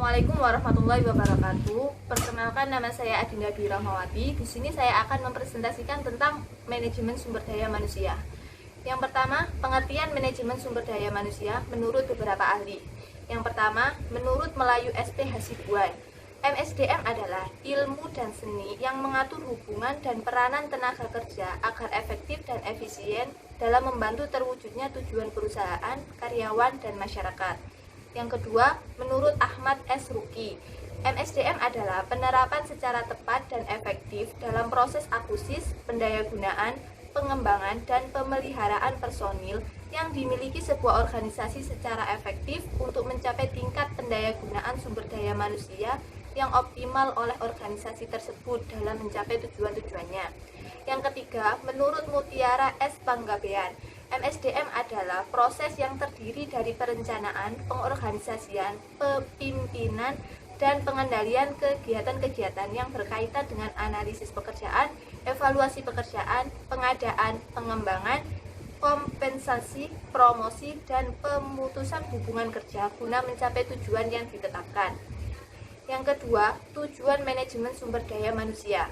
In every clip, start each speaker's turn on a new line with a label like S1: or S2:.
S1: Assalamualaikum warahmatullahi wabarakatuh. Perkenalkan, nama saya Adinda Dwi Rahmawati. Di sini saya akan mempresentasikan tentang manajemen sumber daya manusia. Yang pertama, pengertian manajemen sumber daya manusia menurut beberapa ahli. Yang pertama, menurut Melayu SP Hasibuan, MSDM adalah ilmu dan seni yang mengatur hubungan dan peranan tenaga kerja agar efektif dan efisien dalam membantu terwujudnya tujuan perusahaan, karyawan, dan masyarakat. Yang kedua, menurut Ahmad S. Ruki, MSDM adalah penerapan secara tepat dan efektif dalam proses akuisis, pendayagunaan, pengembangan, dan pemeliharaan personil yang dimiliki sebuah organisasi secara efektif untuk mencapai tingkat pendayagunaan sumber daya manusia yang optimal oleh organisasi tersebut dalam mencapai tujuan-tujuannya. Yang ketiga, menurut Mutiara S. Panggabean, MSDM adalah proses yang terdiri dari perencanaan, pengorganisasian, pepimpinan, dan pengendalian kegiatan-kegiatan yang berkaitan dengan analisis pekerjaan, evaluasi pekerjaan, pengadaan, pengembangan, kompensasi, promosi, dan pemutusan hubungan kerja guna mencapai tujuan yang ditetapkan. Yang kedua, tujuan manajemen sumber daya manusia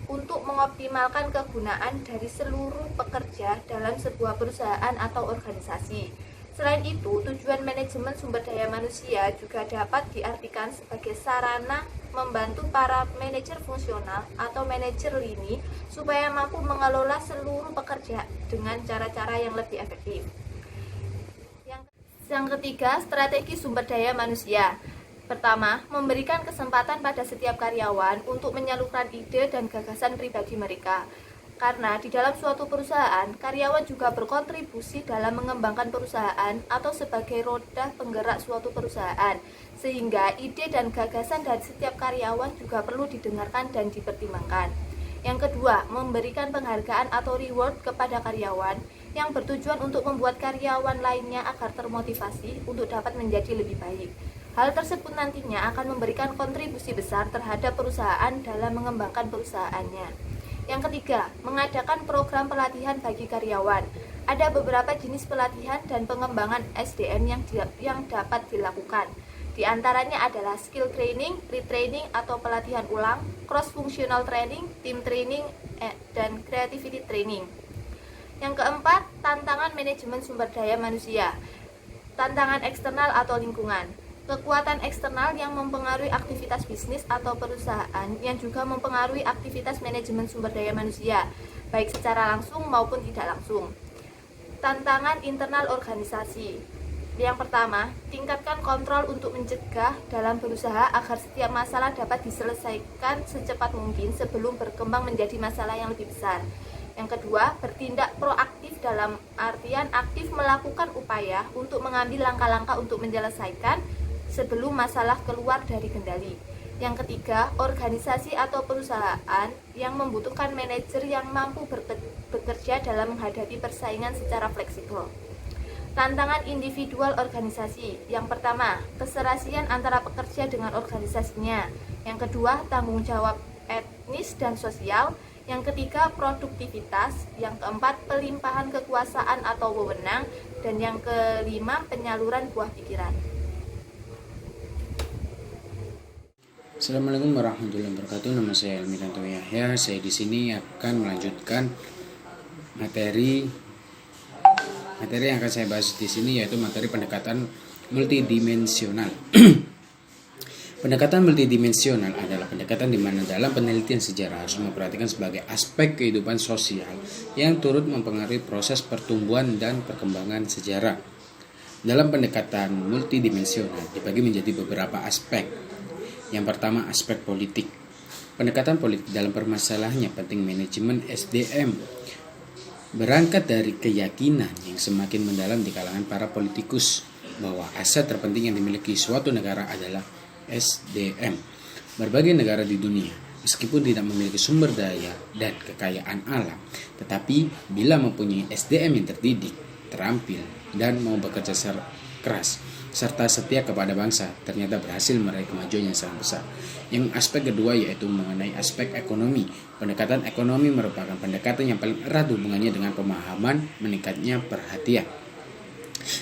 S1: untuk mengoptimalkan kegunaan dari seluruh pekerja dalam sebuah perusahaan atau organisasi. Selain itu, tujuan manajemen sumber daya manusia juga dapat diartikan sebagai sarana membantu para manajer fungsional atau manajer lini supaya mampu mengelola seluruh pekerja dengan cara-cara yang lebih efektif. Yang ketiga, strategi sumber daya manusia. Pertama, memberikan kesempatan pada setiap karyawan untuk menyalurkan ide dan gagasan pribadi mereka. Karena di dalam suatu perusahaan, karyawan juga berkontribusi dalam mengembangkan perusahaan atau sebagai roda penggerak suatu perusahaan. Sehingga ide dan gagasan dari setiap karyawan juga perlu didengarkan dan dipertimbangkan. Yang kedua, memberikan penghargaan atau reward kepada karyawan yang bertujuan untuk membuat karyawan lainnya agar termotivasi untuk dapat menjadi lebih baik. Hal tersebut nantinya akan memberikan kontribusi besar terhadap perusahaan dalam mengembangkan perusahaannya. Yang ketiga, mengadakan program pelatihan bagi karyawan. Ada beberapa jenis pelatihan dan pengembangan SDM yang dapat dilakukan. Di antaranya adalah skill training, retraining atau pelatihan ulang, cross-functional training, team training, dan creativity training. Yang keempat, tantangan manajemen sumber daya manusia. Tantangan eksternal atau lingkungan. Kekuatan eksternal yang mempengaruhi aktivitas bisnis atau perusahaan yang juga mempengaruhi aktivitas manajemen sumber daya manusia, baik secara langsung maupun tidak langsung. Tantangan internal organisasi. Yang pertama, tingkatkan kontrol untuk mencegah dalam berusaha agar setiap masalah dapat diselesaikan secepat mungkin sebelum berkembang menjadi masalah yang lebih besar. Yang kedua, bertindak proaktif dalam artian aktif melakukan upaya untuk mengambil langkah-langkah untuk menyelesaikan sebelum masalah keluar dari kendali. Yang ketiga, organisasi atau perusahaan yang membutuhkan manajer yang mampu bekerja dalam menghadapi persaingan secara fleksibel. Tantangan individual organisasi. Yang pertama, keserasian antara pekerja dengan organisasinya. Yang kedua, tanggung jawab etnis dan sosial. Yang ketiga, produktivitas. Yang keempat, pelimpahan kekuasaan atau wewenang. Dan yang kelima, penyaluran buah pikiran.
S2: Assalamualaikum warahmatullahi wabarakatuh. Nama saya Elmi Tanto Yahya. Saya di sini akan melanjutkan materi yang akan saya bahas di sini, yaitu materi pendekatan multidimensional. Pendekatan multidimensional adalah pendekatan di mana dalam penelitian sejarah harus memperhatikan sebagai aspek kehidupan sosial yang turut mempengaruhi proses pertumbuhan dan perkembangan sejarah. Dalam pendekatan multidimensional dibagi menjadi beberapa aspek. Yang pertama, aspek politik. Pendekatan politik dalam permasalahannya penting manajemen SDM berangkat dari keyakinan yang semakin mendalam di kalangan para politikus bahwa aset terpenting yang dimiliki suatu negara adalah SDM. Berbagai negara di dunia, meskipun tidak memiliki sumber daya dan kekayaan alam, tetapi bila mempunyai SDM yang terdidik, terampil, dan mau bekerja keras, serta setia kepada bangsa, ternyata berhasil meraih kemajuan yang sangat besar. Yang aspek kedua yaitu mengenai aspek ekonomi. Pendekatan ekonomi merupakan pendekatan yang paling erat hubungannya dengan pemahaman meningkatnya perhatian.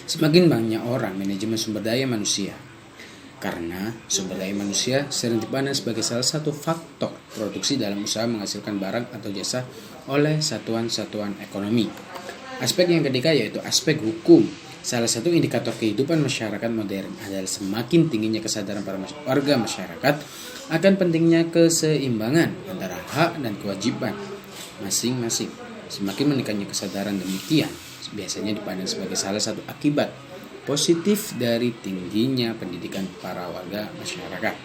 S2: Semakin banyak orang manajemen sumber daya manusia karena sumber daya manusia sering dipandang sebagai salah satu faktor produksi dalam usaha menghasilkan barang atau jasa oleh satuan-satuan ekonomi. Aspek yang ketiga yaitu aspek hukum. Salah satu indikator kehidupan masyarakat modern adalah semakin tingginya kesadaran para warga masyarakat akan pentingnya keseimbangan antara hak dan kewajiban masing-masing. Semakin meningkatnya kesadaran demikian biasanya dipandang sebagai salah satu akibat positif dari tingginya pendidikan para warga masyarakat.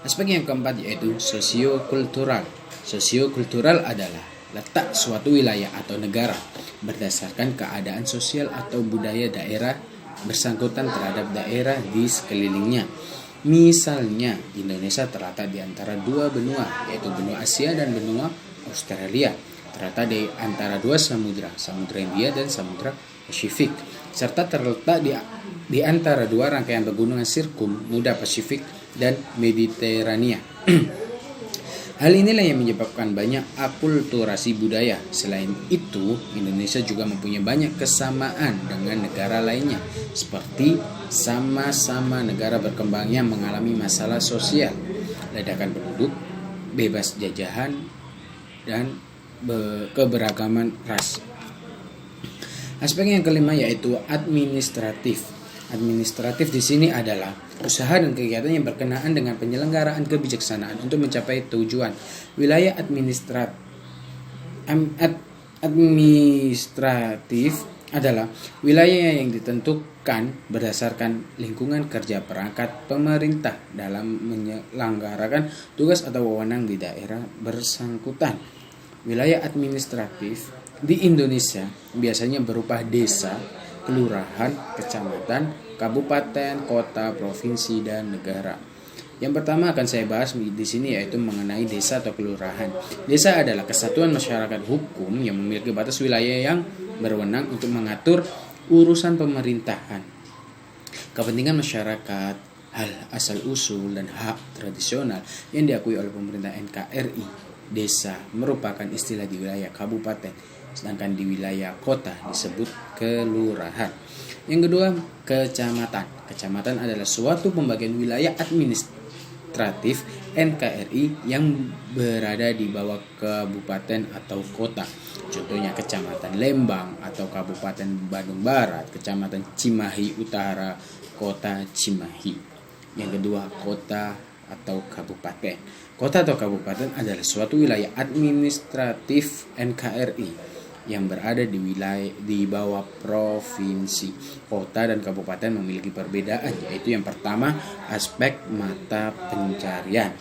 S2: Aspek yang keempat yaitu sosiokultural. Sosiokultural adalah letak suatu wilayah atau negara berdasarkan keadaan sosial atau budaya daerah bersangkutan terhadap daerah di sekelilingnya. Misalnya, Indonesia terletak di antara dua benua, yaitu benua Asia dan benua Australia. Terletak di antara dua samudra, Samudra Hindia dan Samudra Pasifik, serta terletak di antara dua rangkaian pegunungan sirkum, Muda Pasifik dan Mediterania. Hal inilah yang menyebabkan banyak akulturasi budaya. Selain itu, Indonesia juga mempunyai banyak kesamaan dengan negara lainnya, seperti sama-sama negara berkembang yang mengalami masalah sosial, ledakan penduduk, bebas jajahan, dan keberagaman ras. Aspek yang kelima yaitu administratif. Administratif di sini adalah usaha dan kegiatan yang berkenaan dengan penyelenggaraan kebijaksanaan untuk mencapai tujuan. Wilayah administratif adalah wilayah yang ditentukan berdasarkan lingkungan kerja perangkat pemerintah dalam menyelenggarakan tugas atau wewenang di daerah bersangkutan. Wilayah administratif di Indonesia biasanya berupa desa, kelurahan, kecamatan, kabupaten, kota, provinsi, dan negara. Yang pertama akan saya bahas di sini yaitu mengenai desa atau kelurahan. Desa adalah kesatuan masyarakat hukum yang memiliki batas wilayah yang berwenang untuk mengatur urusan pemerintahan, kepentingan masyarakat, hal asal-usul dan hak tradisional yang diakui oleh pemerintah NKRI. Desa merupakan istilah di wilayah kabupaten, sedangkan di wilayah kota disebut kelurahan. Yang kedua, kecamatan. Kecamatan adalah suatu pembagian wilayah administratif NKRI yang berada di bawah kabupaten atau kota. Contohnya Kecamatan Lembang atau Kabupaten Bandung Barat, Kecamatan Cimahi Utara, Kota Cimahi. Yang kedua, kota atau kabupaten. Kota atau kabupaten adalah suatu wilayah administratif NKRI yang berada di bawah provinsi. Kota dan kabupaten memiliki perbedaan, yaitu yang pertama aspek mata pencarian.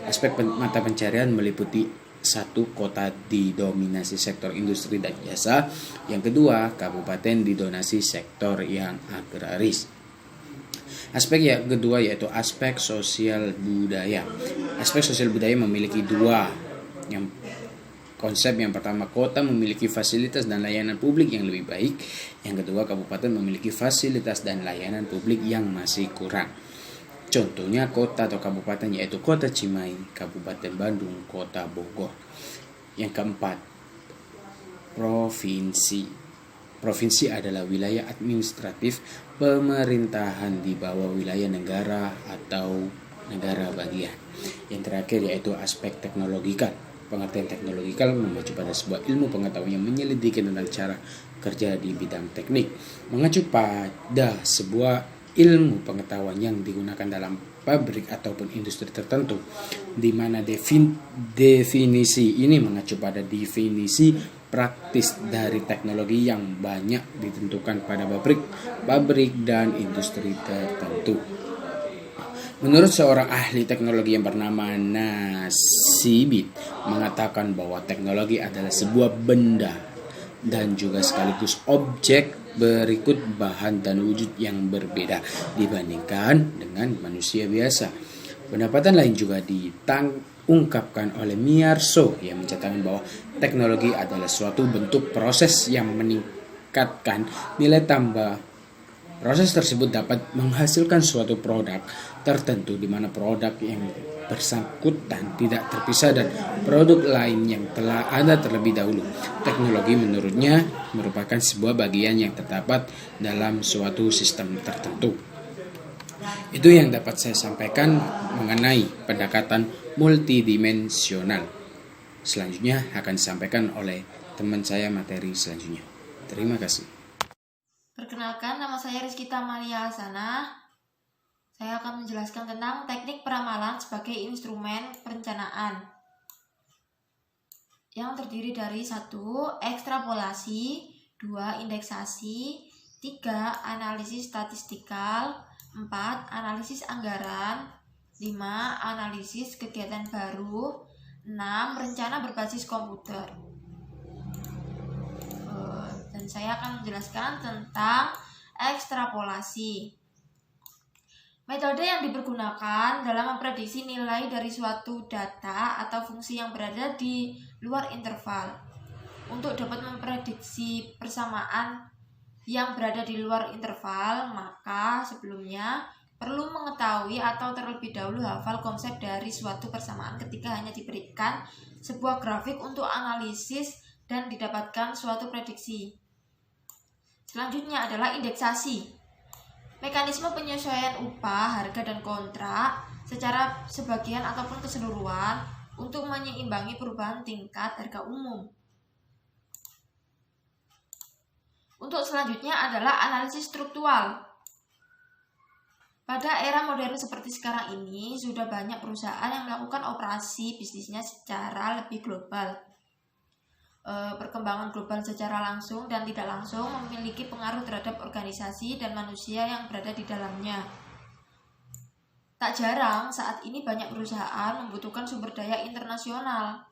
S2: Aspek mata pencarian meliputi satu, kota didominasi sektor industri dan jasa. Yang kedua, kabupaten didominasi sektor yang agraris. Aspek yang kedua yaitu aspek sosial budaya. Aspek sosial budaya memiliki dua konsep. Yang pertama, kota memiliki fasilitas dan layanan publik yang lebih baik. Yang kedua, kabupaten memiliki fasilitas dan layanan publik yang masih kurang. Contohnya kota atau kabupaten yaitu Kota Cimahi, Kabupaten Bandung, Kota Bogor. Yang keempat, provinsi. Provinsi adalah wilayah administratif pemerintahan di bawah wilayah negara atau negara bagian. Yang terakhir yaitu aspek teknologikal. Pengertian teknologikal mengacu pada sebuah ilmu pengetahuan yang menyelidiki tentang cara kerja di bidang teknik. Mengacu pada sebuah ilmu pengetahuan yang digunakan dalam pabrik ataupun industri tertentu, di mana definisi ini mengacu pada definisi praktis dari teknologi yang banyak ditentukan pada pabrik dan industri tertentu. Menurut seorang ahli teknologi yang bernama Nasibit mengatakan bahwa teknologi adalah sebuah benda dan juga sekaligus objek berikut bahan dan wujud yang berbeda dibandingkan dengan manusia biasa. Pendapatan lain juga diungkapkan oleh Miyarso yang mencatatkan bahwa teknologi adalah suatu bentuk proses yang meningkatkan nilai tambah. Proses tersebut dapat menghasilkan suatu produk tertentu di mana produk yang bersangkutan tidak terpisah dan produk lain yang telah ada terlebih dahulu. Teknologi menurutnya merupakan sebuah bagian yang terdapat dalam suatu sistem tertentu. Itu yang dapat saya sampaikan mengenai pendekatan multidimensional. Selanjutnya akan disampaikan oleh teman saya materi selanjutnya. Terima kasih.
S1: Perkenalkan, nama saya Rizkita Maria Hasanah. Saya akan menjelaskan tentang teknik peramalan sebagai instrumen perencanaan yang terdiri dari 1. Ekstrapolasi, 2. Indeksasi, 3. Analisis statistikal, 4. Analisis anggaran, 5. Analisis kegiatan baru, 6. Rencana berbasis komputer. Dan saya akan menjelaskan tentang ekstrapolasi. Metode yang dipergunakan dalam memprediksi nilai dari suatu data atau fungsi yang berada di luar interval. Untuk dapat memprediksi persamaan yang berada di luar interval, maka sebelumnya perlu mengetahui atau terlebih dahulu hafal konsep dari suatu persamaan ketika hanya diberikan sebuah grafik untuk analisis dan didapatkan suatu prediksi. Selanjutnya adalah indeksasi. Mekanisme penyesuaian upah, harga, dan kontrak secara sebagian ataupun keseluruhan untuk menyeimbangi perubahan tingkat harga umum. Untuk selanjutnya adalah analisis struktural. Pada era modern seperti sekarang ini, sudah banyak perusahaan yang melakukan operasi bisnisnya secara lebih global. Perkembangan global secara langsung dan tidak langsung memiliki pengaruh terhadap organisasi dan manusia yang berada di dalamnya. Tak jarang saat ini banyak perusahaan membutuhkan sumber daya internasional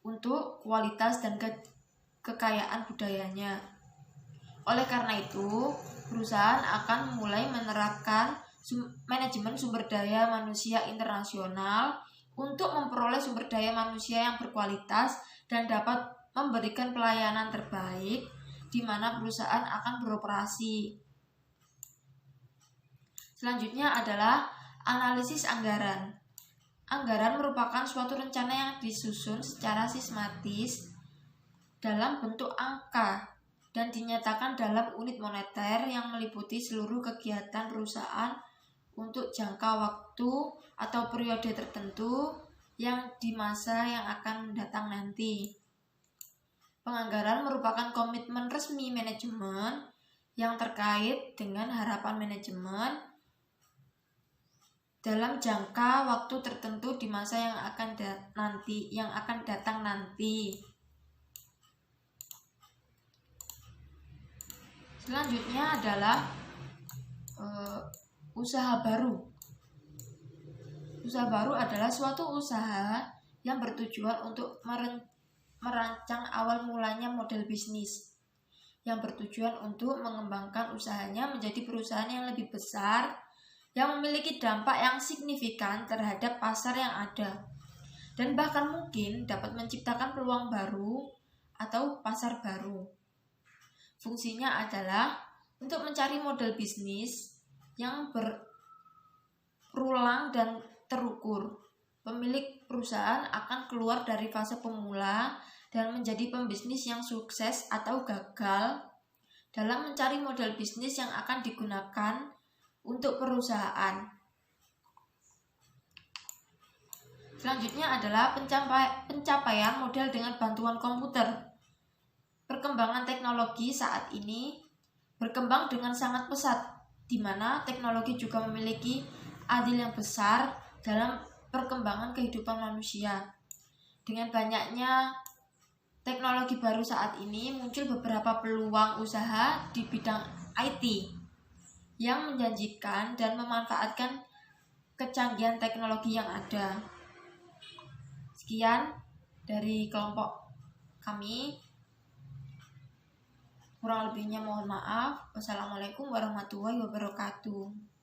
S1: untuk kualitas dan kekayaan budayanya. Oleh karena itu, perusahaan akan mulai menerapkan manajemen sumber daya manusia internasional untuk memperoleh sumber daya manusia yang berkualitas dan dapat memberikan pelayanan terbaik di mana perusahaan akan beroperasi. Selanjutnya adalah analisis anggaran. Anggaran merupakan suatu rencana yang disusun secara sistematis dalam bentuk angka dan dinyatakan dalam unit moneter yang meliputi seluruh kegiatan perusahaan untuk jangka waktu atau periode tertentu yang di masa yang akan datang nanti. Penganggaran merupakan komitmen resmi manajemen yang terkait dengan harapan manajemen dalam jangka waktu tertentu di masa yang akan datang nanti. Selanjutnya adalah usaha baru. Usaha baru adalah suatu usaha yang bertujuan untuk merancang awal mulanya model bisnis, yang bertujuan untuk mengembangkan usahanya menjadi perusahaan yang lebih besar, yang memiliki dampak yang signifikan terhadap pasar yang ada, dan bahkan mungkin dapat menciptakan peluang baru atau pasar baru. Fungsinya adalah untuk mencari model bisnis yang berulang dan terukur. Pemilik perusahaan akan keluar dari fase pemula dan menjadi pembisnis yang sukses atau gagal dalam mencari model bisnis yang akan digunakan untuk perusahaan. Selanjutnya adalah pencapaian model dengan bantuan komputer. Perkembangan teknologi saat ini berkembang dengan sangat pesat, di mana teknologi juga memiliki andil yang besar dalam perkembangan kehidupan manusia. Dengan banyaknya teknologi baru saat ini, muncul beberapa peluang usaha di bidang IT yang menjanjikan dan memanfaatkan kecanggihan teknologi yang ada. Sekian dari kelompok kami. Kurang lebihnya mohon maaf. Wassalamualaikum warahmatullahi wabarakatuh.